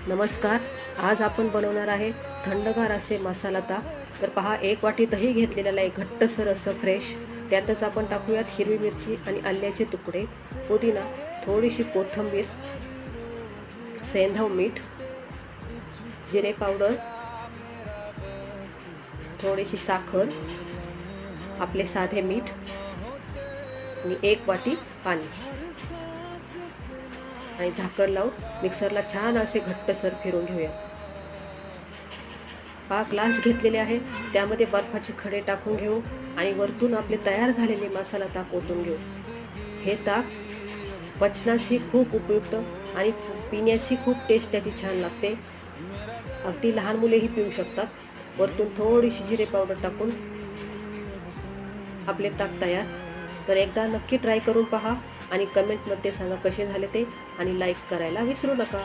नमस्कार. आज आपण बनवणार आहे थंडगार असे मसाला ताक. तर पहा, 1 वाटी दही घेतलेलं आहे, घट्टसर असं फ्रेश. त्यातच आपण टाकूयात हिरवी मिरची आणि आल्याचे तुकडे, पुदिना, थोडीशी कोथिंबीर, सेंधव मीठ, जिरे पावडर, थोडीशी साखर, आपले साधे मीठ आणि 1 वाटी पाणी आणि झाकण लावून मिक्सरला छान असे घट्टसर फिरवून घेऊया. ग्लास घेतलेले आहे, त्यामध्ये बर्फाचे खडे टाकून घेऊ आणि वरतून आपले तयार झालेले मसाला ताक ओतून घेऊ. हे ताक पचनासही खूप उपयुक्त आणि पिण्यासही खूप टेस्ट त्याची छान लागते. अगदी लहान मुलेही पिऊ शकतात. वरतून थोडीशी जिरे पावडर टाकून आपले ताक तयार. तर एकदा नक्की ट्राय करून पहा आणि कमेंटमध्ये सांगा कसे झाले ते, आणि लाईक करायला विसरू नका.